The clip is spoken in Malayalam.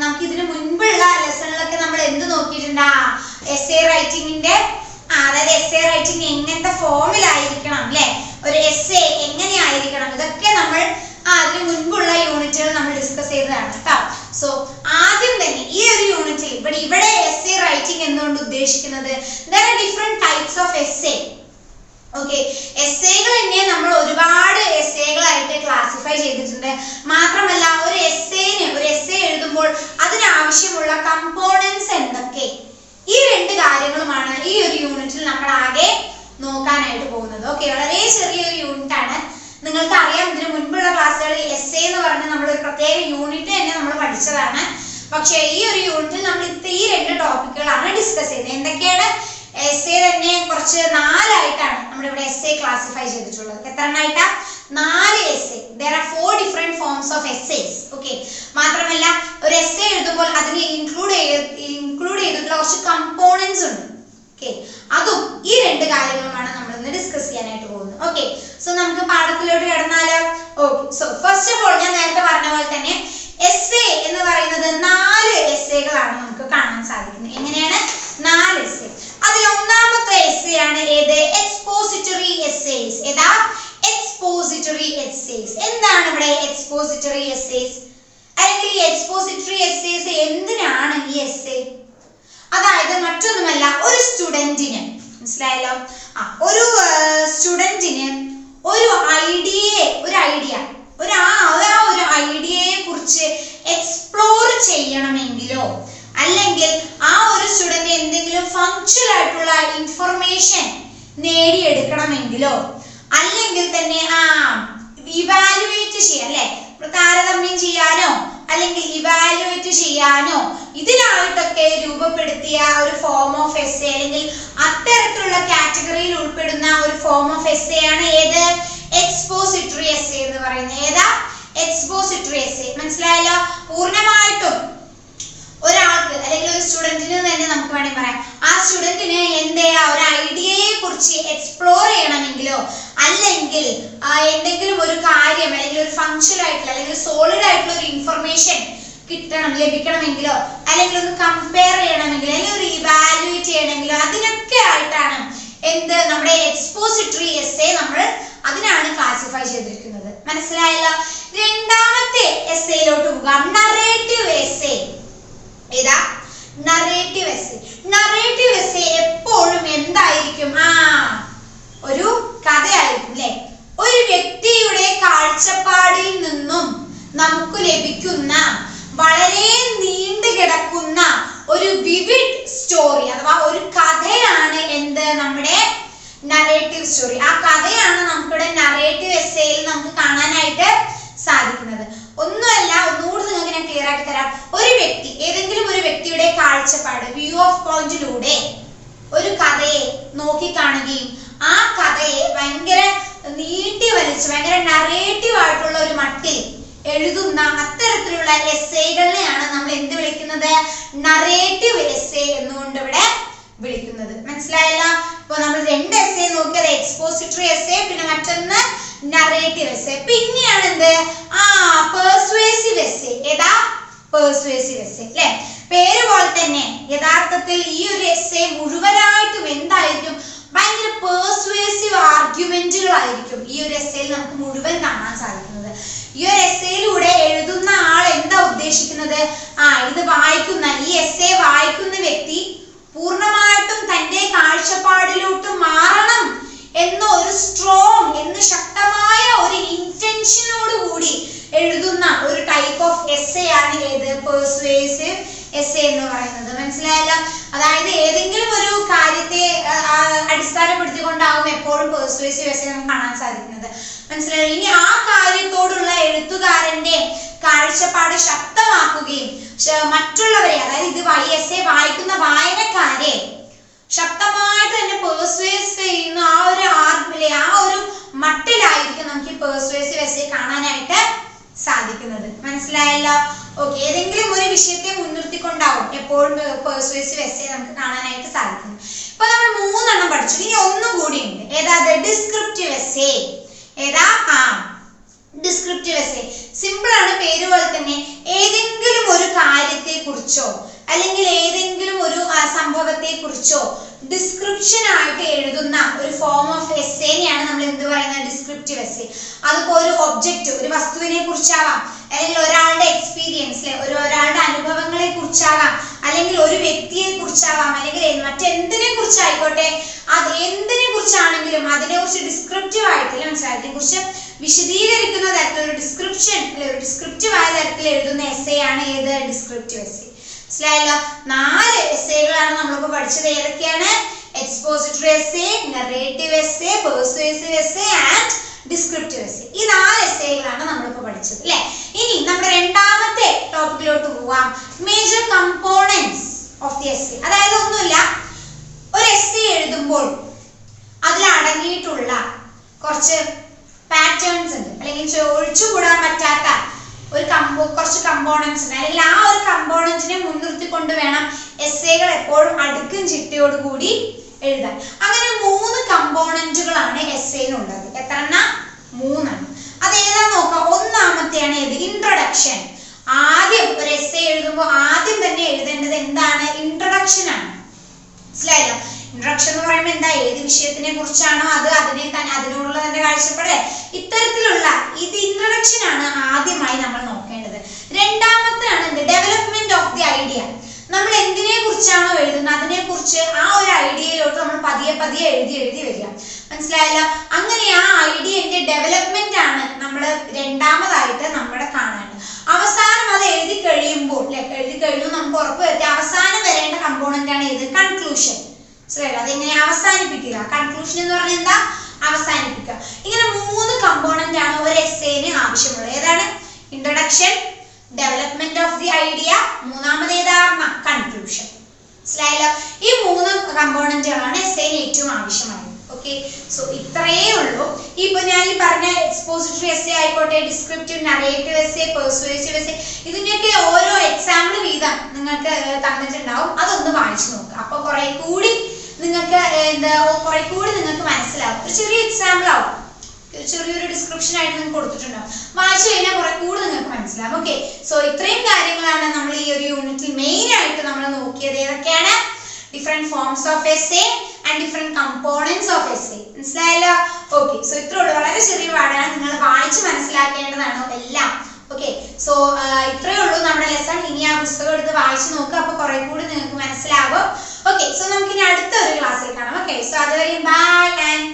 നമുക്ക് ഇതിനു മുൻപുള്ള ലെസണിലൊക്കെ നമ്മൾ എന്ത് നോക്കിയിട്ടുണ്ട്? എസ്സേ റൈറ്റിംഗിന്റെ അതായത് എസ്സേ റൈറ്റിംഗ് എങ്ങനത്തെ ഫോമിലായിരിക്കണം അല്ലെ, ഒരു എസ്സേ എങ്ങനെയായിരിക്കണം, ഇതൊക്കെ നമ്മൾ അതിന് മുൻപുള്ള യൂണിറ്റുകൾ നമ്മൾ ഡിസ്കസ് ചെയ്തതാണ് കേട്ടോ. സോ ആദ്യം തന്നെ ഈ ഒരു യൂണിറ്റിൽ ഇവിടെ എസ്സേ റൈറ്റിംഗ് എന്തുകൊണ്ട് ഉദ്ദേശിക്കുന്നത്, there are different types of essay. Okay, എസ്സേകൾ തന്നെ നമ്മൾ ഒരുപാട് എസ്സേകളായിട്ട് ക്ലാസിഫൈ ചെയ്തിട്ടുണ്ട്. മാത്രമല്ല ഒരു എസ്സേ എഴുതുമ്പോൾ അതിനാവശ്യമുള്ള കമ്പോണൻസ് എന്തൊക്കെ, ഈ രണ്ട് കാര്യങ്ങളുമാണ് ഈ ഒരു യൂണിറ്റിൽ നമ്മൾ ആകെ നോക്കാനായിട്ട് പോകുന്നത്. ഓക്കെ, വളരെ ചെറിയൊരു യൂണിറ്റ് ആണ്. നിങ്ങൾക്ക് അറിയാം, ഇതിന് മുൻപുള്ള ക്ലാസ്സുകളിൽ എസ്സേ എന്ന് പറഞ്ഞ നമ്മൾ ഒരു പ്രത്യേക യൂണിറ്റ് തന്നെ നമ്മൾ പഠിച്ചതാണ്. പക്ഷേ ഈ ഒരു യൂണിറ്റിൽ നമ്മൾ ഈ രണ്ട് ടോപ്പിക്കുകളാണ് ഡിസ്കസ് ചെയ്യുന്നത്. എന്തൊക്കെയാണ്? എസ്സേ തന്നെ കുറച്ച് 4 ആയിട്ടാണ് നമ്മളിവിടെ എസ്സേ ക്ലാസിഫൈ ചെയ്തിട്ടുള്ളത്. എത്ര എണ്ണായിട്ടാ? 4 essay. there are 4 different forms of essays. Okay, മാത്രമല്ല ഒരു എസ്സേ എഴുതുമ്പോൾ അതിന് ഇൻക്ലൂഡ് ചെയ്തിട്ടുള്ള കുറച്ച് കമ്പോണൻസ് ഉണ്ട്. ഓക്കെ, അതും ഈ രണ്ട് കാര്യങ്ങളുമാണ് നമ്മൾ ഇന്ന് ഡിസ്കസ് ചെയ്യാനായിട്ട് പോകുന്നത്. ഓക്കെ, സോ നമുക്ക് പാഠത്തിലോട്ട് കടന്നാലോ? Okay, so first of all ഞാൻ നേരത്തെ പറഞ്ഞ പോലെ തന്നെ എസ്സേ എന്ന് പറയുന്നത് 4 എസ്സേകളാണ് നമുക്ക് കാണാൻ സാധിക്കുന്നത്. എങ്ങനെയാണ്? 4 എസ്സേ. അതിൽ ഒന്നാമത്തെ എസ്സേ ആണ് ഏത്? Expository essays. ഏതാ? Expository essays. എന്താണ് ഇവിടെ എക്സ്പോസിറ്ററി എസ്സേസ്? അല്ലെങ്കിൽ ഈ എക്സ്പോസിറ്ററി എസ്സേസ് എന്തിനാണ് ഈ എസ്സേ? അതായത് മറ്റൊന്നുമല്ല, ഒരു സ്റ്റുഡന്റിന്, മനസ്സിലായല്ലോ, ഒരു സ്റ്റുഡന്റിന് ഒരു ഐഡിയയെ കുറിച്ച് എക്സ്പ്ലോർ ചെയ്യണമെങ്കിലോ അല്ലെങ്കിൽ ആ ഒരു സ്റ്റുഡന്റ് എന്തെങ്കിലും ഫങ്ക്ഷണൽ ആയിട്ടുള്ള ഇൻഫർമേഷൻ നേടിയെടുക്കണമെങ്കിലോ അല്ലെങ്കിൽ തന്നെ ഇവാലുവേറ്റ് ചെയ്യാൻ, അല്ലെ, താരതമ്യം ചെയ്യാനോ അല്ലെങ്കിൽ ഇവാലുവേറ്റ് ചെയ്യാനോ ഇതിനായിട്ടൊക്കെ രൂപപ്പെടുത്തിയ ഒരു ഫോം ഓഫ് എസ്സേ അല്ലെങ്കിൽ അത്തരത്തിലുള്ള കാറ്റഗറിയിൽ ഉൾപ്പെടുന്ന ഒരു ഫോം ഓഫ് എസ്സേ ആണ് ഏത്? എക്സ്പോസിറ്ററി എസ്സേ എന്ന് പറയുന്നത്. ഏതാ? Expository essay. മനസ്സിലായല്ലോ? പൂർണ്ണമായിട്ടും ഒരാൾക്ക് അല്ലെങ്കിൽ ഒരു സ്റ്റുഡന്റിന് തന്നെ നമുക്ക് വേണമെങ്കിൽ പറയാം, ആ സ്റ്റുഡന്റിന് ഒരു ഐഡിയയെ കുറിച്ച് എക്സ്പ്ലോർ ചെയ്യണമെങ്കിലോ അല്ലെങ്കിൽ എന്തെങ്കിലും ഒരു കാര്യം അല്ലെങ്കിൽ ഒരു ഫങ്ക്ഷണൽ ആയിട്ടുള്ള അല്ലെങ്കിൽ സോളിഡ് ആയിട്ടുള്ള ഒരു ഇൻഫർമേഷൻ ലഭിക്കണമെങ്കിലോ അല്ലെങ്കിൽ ഒന്ന് കമ്പയർ ചെയ്യണമെങ്കിലോ അല്ലെങ്കിൽ ഒരു ഇവാലുവേറ്റ് ചെയ്യണമെങ്കിലോ അതിനൊക്കെ ആയിട്ടാണ് നമ്മുടെ എക്സ്പോസിറ്ററി എസ്സേ നമ്മൾ അതിനാണ് ക്ലാസിഫൈ ചെയ്തിരിക്കുന്നത്. മനസ്സിലായല്ലോ? രണ്ടാമത്തെ എസ്സേയിലോട്ട് പോകാം. Narrative essay. ഏതാ? Narrative essay. നറേറ്റീവ് എസ്സേ എപ്പോഴും എന്തായിരിക്കും? ഒരു കഥയായിരിക്കും, അല്ലെ? ഒരു വ്യക്തിയുടെ കാഴ്ചപ്പാടിൽ നിന്നും നമുക്ക് ലഭിക്കുന്ന വളരെ നീണ്ടു കിടക്കുന്ന ഒരു വിവിഡ് സ്റ്റോറി അഥവാ ഒരു കഥയാണ് നമ്മുടെ നറേറ്റീവ് സ്റ്റോറി. ആ കഥയാണ് നമുക്കിവിടെ നറേറ്റീവ് എസ്സേയിൽ നമുക്ക് കാണാനായിട്ട് സാധിക്കുന്നത്. ഒന്നുമല്ല, ഒന്നുകൂടി നിങ്ങൾക്ക് ഞാൻ ക്ലിയർ ആക്കി തരാം. ഏതെങ്കിലും ഒരു വ്യക്തിയുടെ കാഴ്ചപ്പാട്, വ്യൂ ഓഫ് പോയിന്റിലൂടെ ഒരു കഥയെ നോക്കിക്കാണുകയും ആ കഥയെ ഭയങ്കര നീട്ടി വലിച്ച് ഭയങ്കര നറേറ്റീവ് ആയിട്ടുള്ള ഒരു മട്ടിൽ എഴുതുന്ന അത്തരത്തിലുള്ള എസ്സേകളെയാണ് നമ്മൾ എന്ത് വിളിക്കുന്നത്? നറേറ്റീവ് എസ്സേ എന്നുകൊണ്ട് ഇവിടെ വിളിക്കുന്നത്. മനസ്സിലായല്ലോ? ഇപ്പൊ നമ്മൾ 2 എസ്സേ നോക്കിയത്, എക്സ്പോസിറ്ററി എസ്സേ, പിന്നെ മറ്റൊന്ന് നറേറ്റീവ് എസ്സേ. പിന്നെയാണ് പെർസ്വേസീവ് എസ്സേ. ഏതാ? പെർസ്വേസീവ് എസ്സേ, അല്ലെ? പേര് പോലെ തന്നെ യഥാർത്ഥത്തിൽ ഈ ഒരു എസ്സേ മുഴുവനായിട്ടും എന്തായിരിക്കും? ഭയങ്കര പെർസ്വേസീവ് ആർഗ്യുമെന്റുകളായിരിക്കും ഈ ഒരു എസ്സേയിൽ നമുക്ക് മുഴുവൻ കാണാൻ സാധിക്കുന്നത്. ഈ ഒരു എസ്സേയിലൂടെ എഴുതുന്ന ആൾ എന്താ ഉദ്ദേശിക്കുന്നത്? ഈ എസ്സേ വായിക്കുന്ന വ്യക്തി പൂർണ്ണമായിട്ടും തന്റെ കാഴ്ചപ്പാടിലോട്ട് മാറണം എന്ന എസ്സേ ആണ് ഏത് പെർസ്വേസീവ് എസ്സേ എന്ന് പറയുന്നത്. മനസ്സിലായല്ലോ? അതായത് ഏതെങ്കിലും ഒരു കാര്യത്തെ അടിസ്ഥാനപ്പെടുത്തിക്കൊണ്ടാവും എപ്പോഴും പെർസ്വേസീവ് എസ്സേ നമുക്ക് കാണാൻ സാധിക്കുന്നത്. മനസ്സിലായോ? ഇനി ആ കാര്യത്തോടുള്ള എഴുത്തുകാരന്റെ കാഴ്ചപ്പാട് ശക്തമാക്കുകയും മറ്റുള്ളവരെ, അതായത് ഇത് എസ്സേ വായിക്കുന്ന വായനക്കാരെ ശക്തമായിട്ട് തന്നെ പെർസ്വേസ് ചെയ്യുന്ന ആ ഒരു മട്ടിലായിരിക്കും നമുക്ക് ഈ പെർസ്വേസീവ് എസ്സേ കാണാനായിട്ട് സാധിക്കുന്നത്. മനസ്സിലായല്ലോ? ഓക്കെ, ഏതെങ്കിലും ഒരു വിഷയത്തെ മുൻനിർത്തിക്കൊണ്ടാവും എപ്പോഴും പെർസ്വേസീവ് എസ്സേ നമുക്ക് കാണാനായിട്ട് സാധിക്കുന്നത്. ഇപ്പൊ നമ്മൾ 3 എണ്ണം പഠിച്ചു. ഇനി ഒന്നും കൂടി ഉണ്ട്. ഏതാ? Descriptive essay. ഏതാ? Descriptive essay. സിമ്പിൾ ആണ്, പേര് പോലെ തന്നെ ഏതെങ്കിലും ഒരു കാര്യത്തെ കുറിച്ചോ അല്ലെങ്കിൽ ഏതെങ്കിലും ഒരു സംഭവത്തെ കുറിച്ചോ ഡിസ്ക്രിപ്ഷൻ ആയിട്ട് എഴുതുന്ന ഒരു ഫോം ഓഫ് എസ്സേനെയാണ് നമ്മൾ എന്ത് പറയുന്നത്? Descriptive essay. അതിപ്പോ ഒരു ഒബ്ജക്റ്റ്, ഒരു വസ്തുവിനെ കുറിച്ചാവാം, അല്ലെങ്കിൽ ഒരാളുടെ എക്സ്പീരിയൻസ്, ഒരാളുടെ അനുഭവങ്ങളെ കുറിച്ചാവാം, അല്ലെങ്കിൽ ഒരു വ്യക്തിയെ കുറിച്ചാവാം, അല്ലെങ്കിൽ മറ്റെന്തിനെ കുറിച്ചായിക്കോട്ടെ, അത് എന്തിനെ കുറിച്ചാണെങ്കിലും അതിനെ കുറിച്ച് ഡിസ്ക്രിപ്റ്റീവ് ആയിട്ടില്ല, മനസ്സിലായി, അതിനെ കുറിച്ച് വിശദീകരിക്കുന്ന തരത്തിൽ ഒരു ഡിസ്ക്രിപ്ഷൻ, ഒരു ഡിസ്ക്രിപ്റ്റീവ് ആയ തരത്തിൽ എഴുതുന്ന എസ്സേ ആണ് ഏത്? Descriptive essay. മനസ്സിലായല്ലോ? 4 എസ്സേകളാണ് നമ്മളിപ്പോ പഠിച്ചത്. ഏതൊക്കെയാണ്? Expository essay, narrative essay, persuasive essay and descriptive essay. ഈ 4 എസ്സേകളാണ് നമ്മളിപ്പോ പഠിച്ചത് അല്ലേ? ഇനി നമ്മുടെ രണ്ടാമത്തെ ടോപ്പിക്കിലോട്ട് പോവാം. Major components of the essay. അതായത് ഒന്നുമില്ല, ഒരു എസ്സേ എഴുതുമ്പോൾ അതിൽ അടങ്ങിയിട്ടുള്ള കുറച്ച് പാറ്റേൺസ് ഉണ്ട്, അല്ലെങ്കിൽ ഒഴിച്ചുകൂടാൻ പറ്റാത്ത കുറച്ച് കമ്പോണൻസ് ഉണ്ട്, അല്ലെങ്കിൽ ആ ഒരു കമ്പോണൻസിനെ മുൻനിർത്തിക്കൊണ്ട് വേണം എസ്സേകൾ എപ്പോഴും അടുക്കും ചിട്ടയോട് കൂടി എഴുതാൻ. അങ്ങനെ 3 കമ്പോണന്റുകളാണ് എസ്സേയിനുള്ളത്. എത്ര എണ്ണം? 3 എണ്ണം. അത് ഏതാന്ന് നോക്കാം. ഒന്നാമത്തെയാണ് ഏത്? ഇൻട്രൊഡക്ഷൻ. ആദ്യം ഒരു എസ്സേ എഴുതുമ്പോൾ ആദ്യം തന്നെ എഴുതേണ്ടത് എന്താണ്? ഇൻട്രൊഡക്ഷൻ ആണ്. മനസ്സിലായല്ലോ? ഇൻട്രൊഡക്ഷൻ എന്ന് പറയുമ്പോൾ എന്താ? ഏത് വിഷയത്തിനെ കുറിച്ചാണോ അതിനോടുള്ള തന്റെ കാഴ്ചപ്പാട്, ഇത്തരത്തിലുള്ള ഇത് ഇൻട്രൊഡക്ഷൻ ആണ് ആദ്യമായി നമ്മൾ നോക്കേണ്ടത്. രണ്ടാമത്തെയാണ് എന്ത്? Development of the idea. നമ്മൾ എന്തിനെ കുറിച്ചാണോ എഴുതുന്നത് അതിനെ കുറിച്ച് ആ ഒരു ഐഡിയയിലോട്ട് നമ്മൾ പതിയെ പതിയെ എഴുതി വരിക. മനസ്സിലായല്ലോ? അങ്ങനെ ആ ഐഡിയന്റെ ഡെവലപ്മെന്റ് ആണ് നമ്മൾ രണ്ടാമതായിട്ട് നമ്മുടെ കാണേണ്ടത്. അവസാനം അത് എഴുതി കഴിയുമ്പോൾ നമുക്ക് ഉറപ്പ് വരുത്തി അവസാനം വരേണ്ട കമ്പോണന്റ് ആണ് ഏത്? കൺക്ലൂഷൻ. അതെങ്ങനെ അവസാനിപ്പിക്കുക? കൺക്ലൂഷൻ എന്ന് പറഞ്ഞാൽ എന്താ? അവസാനിപ്പിക്കുക. ഇങ്ങനെ 3 കമ്പോണന്റ് ആണ് ഒരു എസ്സേന് ആവശ്യമുള്ളത്. ഏതാണ്? Introduction, development of the idea, മൂന്നാമത് ഏതാണ്? കൺക്ലൂഷൻ. മനസ്സിലായല്ലോ? ഈ 3 കമ്പോണന്റുകളാണ് എസ്സേന് ഏറ്റവും ആവശ്യമായത്. ഓക്കെ, സോ ഇത്രയേ ഉള്ളൂ. ഇപ്പൊ ഞാൻ ഈ പറഞ്ഞ എക്സ്പോസിറ്ററി എസ്സേ ആയിക്കോട്ടെ, descriptive, narrative essay, persuasive essay, ഇതിന്റെയൊക്കെ ഓരോ എക്സാമ്പിൾ വീതം നിങ്ങൾക്ക് തന്നിട്ടുണ്ടാവും. അതൊന്ന് വായിച്ചു നോക്കുക. അപ്പൊ കുറെ കൂടി നിങ്ങൾക്ക് മനസ്സിലാവും. ഒരു ചെറിയ എക്സാമ്പിൾ ആവും, ചെറിയൊരു ഡിസ്ക്രിപ്ഷൻ ആയിട്ട് നിങ്ങൾക്ക് കൊടുത്തിട്ടുണ്ടാവും. വായിച്ചു കഴിഞ്ഞാൽ കുറെ കൂടി നിങ്ങൾക്ക് മനസ്സിലാവും. ഓക്കെ, സോ ഇത്രയും കാര്യങ്ങളാണ് നമ്മൾ ഈ ഒരു യൂണിറ്റിൽ മെയിൻ ആയിട്ട് നമ്മൾ നോക്കിയത്. ഏതൊക്കെയാണ്? Different forms of essay and different components of essay. മനസ്സിലായല്ലോ? ഓക്കെ, സോ ഇത്രയുള്ളൂ. വളരെ ചെറിയ പാടാണ്, നിങ്ങൾ വായിച്ച് മനസ്സിലാക്കേണ്ടതാണ് എല്ലാം. ഓക്കെ, സോ ഇത്രയേ ഉള്ളൂ നമ്മുടെ ലെസൺ. ഇനി ആ പുസ്തകം എടുത്ത് വായിച്ചു നോക്കുക, അപ്പൊ കുറെ കൂടി നിങ്ങൾക്ക് മനസ്സിലാവും. ഓക്കെ, സോ നമുക്ക് ഇനി അടുത്ത ഒരു ക്ലാസ്സിൽ കാണാം. ഓക്കെ, സോ അതുവരെ ബൈ ആൻഡ്